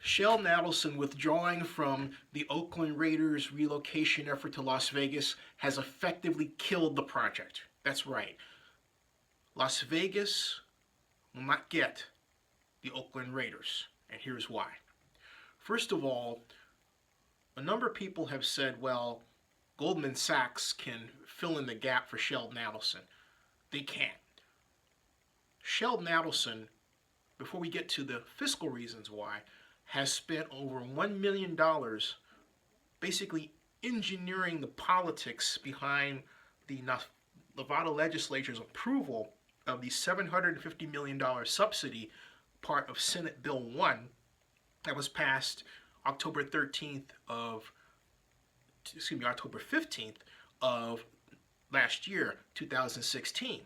Sheldon Adelson withdrawing from the Oakland Raiders relocation effort to Las Vegas has effectively killed the project. That's right. Las Vegas will not get the Oakland Raiders, and here's why. First of all, a number of people have said, well, Goldman Sachs can fill in the gap for Sheldon Adelson. They can't. Sheldon Adelson, before we get to the fiscal reasons why, has spent over $1 million basically engineering the politics behind the Nevada legislature's approval of the $750 million subsidy part of Senate Bill 1 that was passed October 15th of last year, 2016.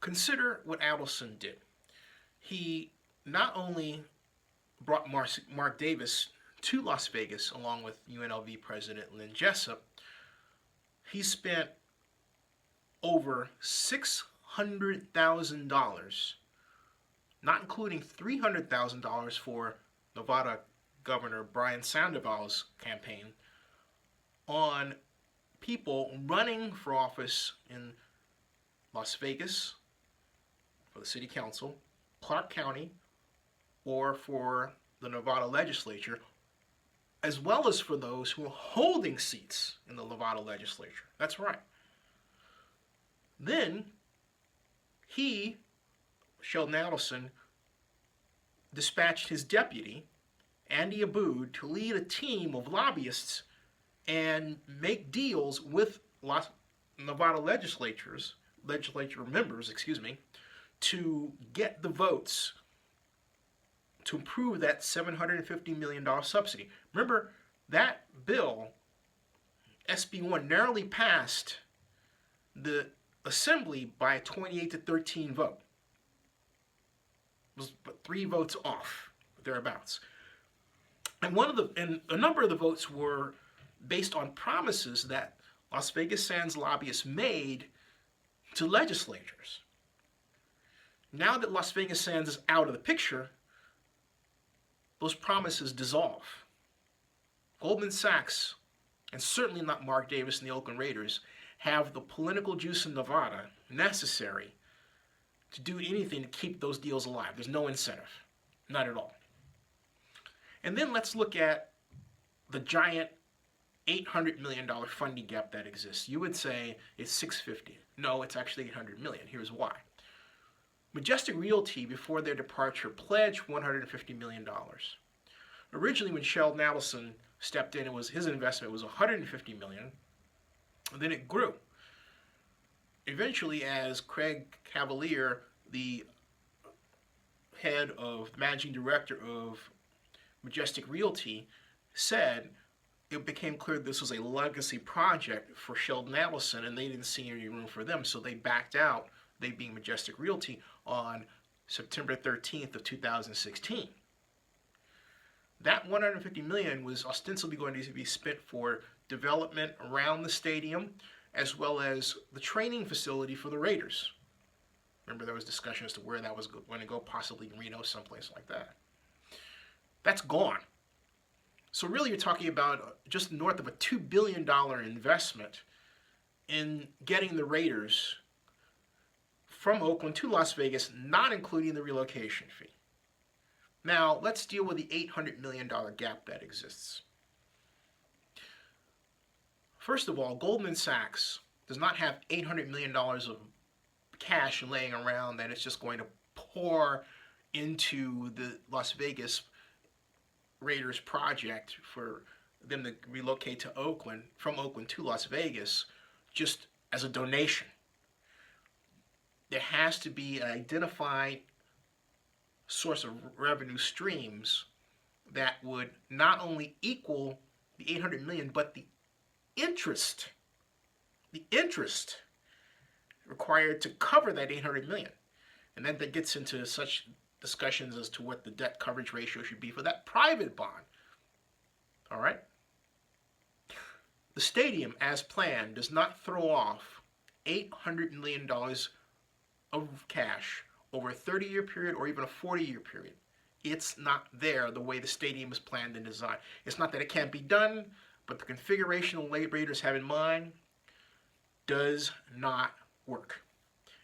Consider what Adelson did. He not only brought Mark Davis to Las Vegas along with UNLV President Lynn Jessup, he spent over $600,000, not including $300,000 for Nevada Governor Brian Sandoval's campaign, on people running for office in Las Vegas for the city council, Clark County, or for the Nevada legislature, as well as for those who are holding seats in the Nevada legislature. That's right. Then he, Sheldon Adelson, dispatched his deputy, Andy Aboud, to lead a team of lobbyists and make deals with Nevada legislature members, to get the votes to approve that $750 million subsidy. Remember, that bill, SB 1, narrowly passed the Assembly by a 28-13 vote. It was 3 votes off, thereabouts. And a number of the votes were based on promises that Las Vegas Sands lobbyists made to legislatures. Now that Las Vegas Sands is out of the picture, those promises dissolve. Goldman Sachs, and certainly not Mark Davis and the Oakland Raiders, have the political juice in Nevada necessary to do anything to keep those deals alive. There's no incentive. Not at all. And then let's look at the giant $800 million funding gap that exists. You would say it's $650. No, it's actually $800 million. Here's why. Majestic Realty, before their departure, pledged $150 million. Originally, when Sheldon Adelson stepped in, his investment was $150 million. And then it grew. Eventually, as Craig Cavalier, the managing director of Majestic Realty, said, it became clear this was a legacy project for Sheldon Adelson, and they didn't see any room for them, so they backed out, they being Majestic Realty, on September 13th of 2016. That $150 million was ostensibly going to be spent for development around the stadium, as well as the training facility for the Raiders. Remember, there was discussion as to where that was going to go, possibly Reno, someplace like that. That's gone. So really, you're talking about just north of a $2 billion investment in getting the Raiders from Oakland to Las Vegas, not including the relocation fee. Now, let's deal with the $800 million gap that exists. First of all, Goldman Sachs does not have $800 million of cash laying around that it's just going to pour into the Las Vegas Raiders project for them to relocate to Oakland, from Oakland to Las Vegas, just as a donation. There has to be an identified source of revenue streams that would not only equal the $800 million, but the interest required to cover that $800 million. And then that gets into such discussions as to what the debt coverage ratio should be for that private bond. All right? The stadium, as planned, does not throw off $800 million of cash over a 30-year period or even a 40-year period. It's not there the way the stadium is planned and designed. It's not that it can't be done, but the configuration the Raiders have in mind does not work.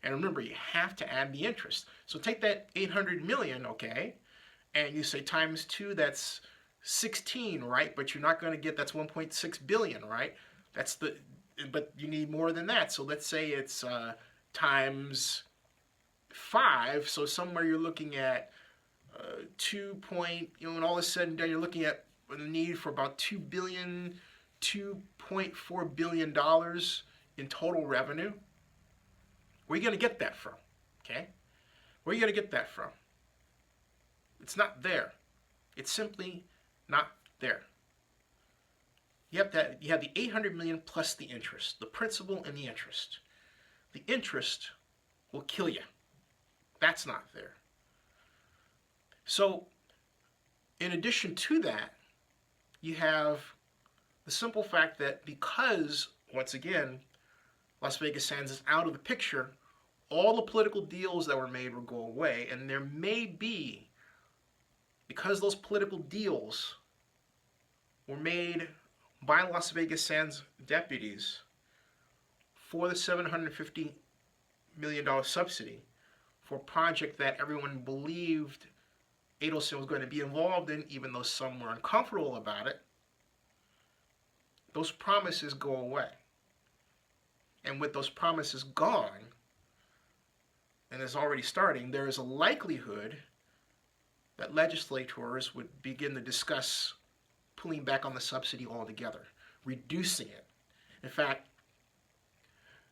And remember, you have to add the interest. So take that 800 million, okay, and you say times 2, that's 16, right? But you're not going to get, that's 1.6 billion, right? But you need more than that. So let's say it's times 5. So somewhere you're looking at 2 point, when all is said and done, you're looking at the need for about $2.4 billion in total revenue. Where are you going to get that from? Okay? Where are you going to get that from? It's not there. It's simply not there. You have the 800 million plus the interest, the principal and the interest. The interest will kill you. That's not there. So, in addition to that, you have the simple fact that because, once again, Las Vegas Sands is out of the picture, all the political deals that were made will go away, and there may be, because those political deals were made by Las Vegas Sands deputies for the $750 million subsidy for a project that everyone believed Adelson was going to be involved in, even though some were uncomfortable about it, those promises go away. And with those promises gone, and it's already starting, there is a likelihood that legislators would begin to discuss pulling back on the subsidy altogether, reducing it. In fact,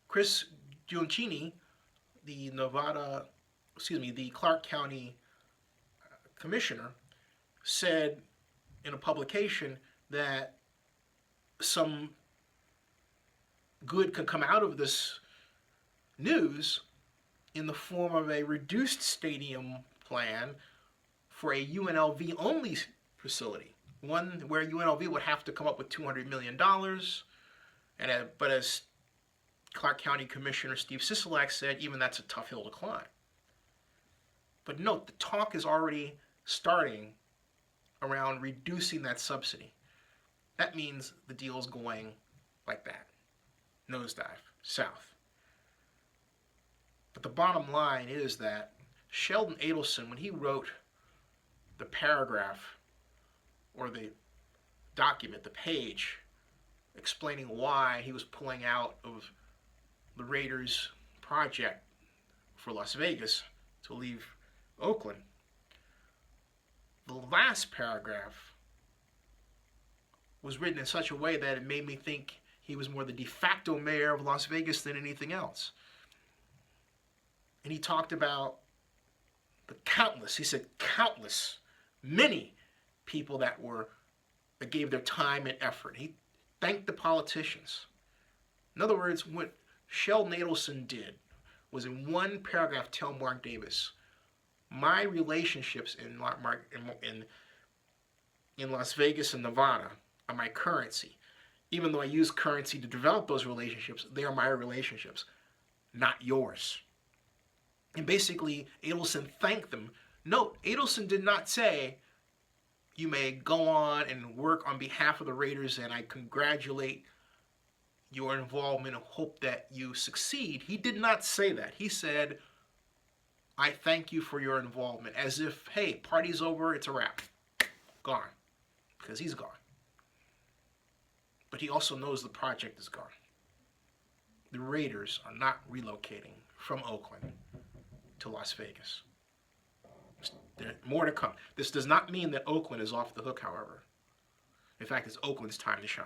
Chris Giuncini, the Clark County commissioner, said in a publication that some good could come out of this news in the form of a reduced stadium plan for a UNLV only facility, one where UNLV would have to come up with $200 million, but as Clark County Commissioner Steve Sisolak said, even that's a tough hill to climb. But note, the talk is already starting around reducing that subsidy. That means the deal is going like that, nosedive, south. But the bottom line is that Sheldon Adelson, when he wrote the paragraph or the document, the page, explaining why he was pulling out of the Raiders project for Las Vegas to leave Oakland, the last paragraph was written in such a way that it made me think he was more the de facto mayor of Las Vegas than anything else. And he talked about the countless, many people that gave their time and effort. He thanked the politicians. In other words, what Sheldon Adelson did was in one paragraph tell Mark Davis, my relationships in Las Vegas and Nevada are my currency. Even though I use currency to develop those relationships, they are my relationships, not yours. And basically, Adelson thanked them. Note, Adelson did not say, you may go on and work on behalf of the Raiders and I congratulate your involvement and hope that you succeed. He did not say that. He said, I thank you for your involvement, as if, hey, party's over, it's a wrap. Gone. Because he's gone. But he also knows the project is gone. The Raiders are not relocating from Oakland to Las Vegas. There's more to come. This does not mean that Oakland is off the hook, however. In fact, it's Oakland's time to shine.